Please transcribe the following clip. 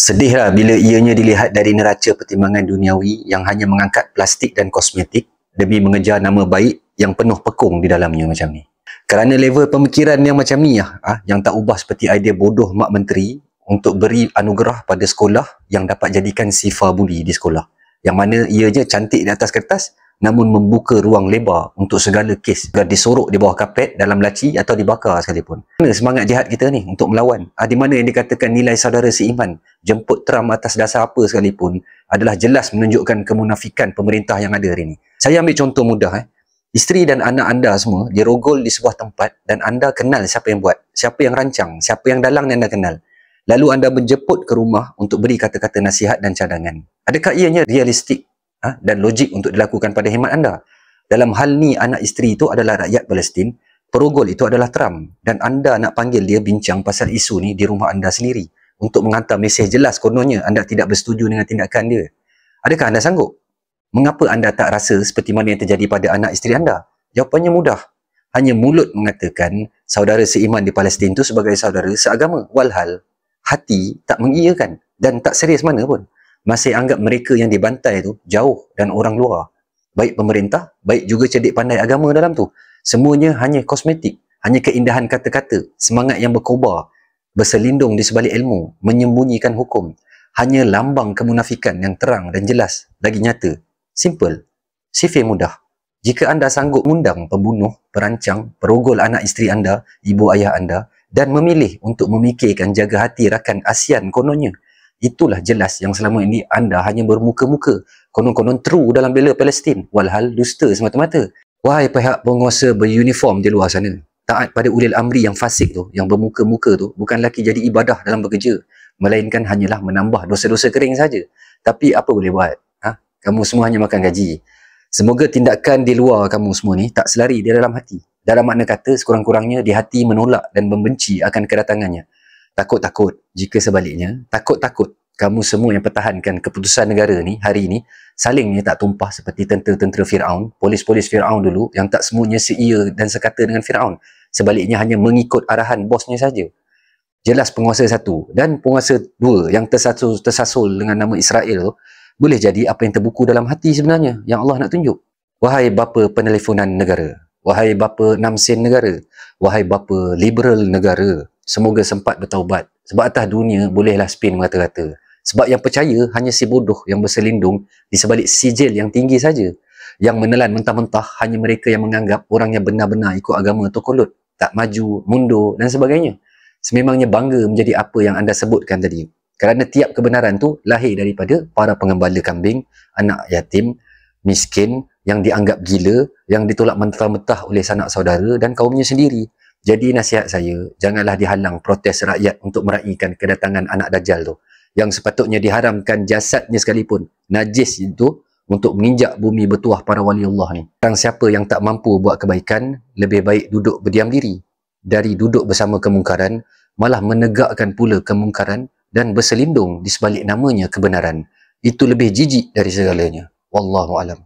Sedihlah bila ianya dilihat dari neraca pertimbangan duniawi yang hanya mengangkat plastik dan kosmetik demi mengejar nama baik yang penuh pekung di dalamnya macam ni. Kerana level pemikiran yang macam ni yang tak ubah seperti idea bodoh Mak Menteri untuk beri anugerah pada sekolah yang dapat jadikan sifa buli di sekolah. Yang mana ianya cantik di atas kertas namun membuka ruang lebar untuk segala kes agar disorok di bawah kapet, dalam laci atau dibakar sekalipun. Mana semangat jihad kita ni untuk melawan? Di mana yang dikatakan nilai saudara seiman jemput Trump atas dasar apa sekalipun adalah jelas menunjukkan kemunafikan pemerintah yang ada hari ni. Saya ambil contoh mudah. Isteri dan anak anda semua dirogol di sebuah tempat dan anda kenal siapa yang buat, siapa yang rancang, siapa yang dalang anda kenal. Lalu anda menjemput ke rumah untuk beri kata-kata nasihat dan cadangan. Adakah ianya realistik dan logik untuk dilakukan pada hemat anda? Dalam hal ni anak isteri itu adalah rakyat Palestin, perogol itu adalah Trump, dan anda nak panggil dia bincang pasal isu ni di rumah anda sendiri untuk menghantar mesej jelas kononnya anda tidak bersetuju dengan tindakan dia. Adakah anda sanggup? Mengapa anda tak rasa seperti mana yang terjadi pada anak isteri anda? Jawapannya mudah. Hanya mulut mengatakan saudara seiman di Palestin itu sebagai saudara seagama, walhal hati tak mengiyakan dan tak serius mana pun. Masih anggap mereka yang dibantai tu jauh dan orang luar. Baik pemerintah, baik juga cerdik pandai agama dalam tu. Semuanya hanya kosmetik, hanya keindahan kata-kata, semangat yang berkobar, berselindung di sebalik ilmu, menyembunyikan hukum. Hanya lambang kemunafikan yang terang dan jelas, lagi nyata. Simple, sifir mudah. Jika anda sanggup mengundang pembunuh, perancang, perogol anak isteri anda, ibu ayah anda, dan memilih untuk memikirkan jaga hati rakan ASEAN kononnya, itulah jelas yang selama ini anda hanya bermuka-muka, konon-konon true dalam bela Palestin, walhal dusta semata-mata. Wahai pihak penguasa beruniform di luar sana, taat pada ulil amri yang fasik tu, yang bermuka-muka tu, bukan lagi jadi ibadah dalam bekerja, melainkan hanyalah menambah dosa-dosa kering saja. Tapi apa boleh buat? Kamu semua hanya makan gaji. Semoga tindakan di luar kamu semua ni tak selari di dalam hati. Dalam makna kata, sekurang-kurangnya di hati menolak dan membenci akan kedatangannya. Takut-takut, jika sebaliknya, takut-takut kamu semua yang pertahankan keputusan negara ni hari ini salingnya tak tumpah seperti tentera-tentera Firaun, polis-polis Firaun dulu yang tak semuanya seia dan sekata dengan Firaun. Sebaliknya hanya mengikut arahan bosnya saja. Jelas penguasa satu dan penguasa dua yang tersasul dengan nama Israel tu, boleh jadi apa yang terbuku dalam hati sebenarnya yang Allah nak tunjuk. Wahai bapa peneleponan negara, wahai bapa 6 sen negara, wahai bapa liberal negara, semoga sempat bertaubat. Sebab atas dunia bolehlah spin mata-mata. Sebab yang percaya hanya si bodoh yang berselindung di sebalik sijil yang tinggi saja. Yang menelan mentah-mentah hanya mereka yang menganggap orang yang benar-benar ikut agama tu kolut, tak maju, mundur dan sebagainya. Sememangnya bangga menjadi apa yang anda sebutkan tadi. Kerana tiap kebenaran tu lahir daripada para pengembala kambing, anak yatim, miskin, yang dianggap gila, yang ditolak mentah-mentah oleh sanak saudara dan kaumnya sendiri. Jadi nasihat saya, janganlah dihalang protes rakyat untuk meraihkan kedatangan anak Dajjal tu. Yang sepatutnya diharamkan jasadnya sekalipun, najis itu, untuk menginjak bumi bertuah para wali Allah ni. Orang siapa yang tak mampu buat kebaikan, lebih baik duduk berdiam diri. Dari duduk bersama kemungkaran, malah menegakkan pula kemungkaran dan berselindung di sebalik namanya kebenaran. Itu lebih jijik dari segalanya. Wallahu alam.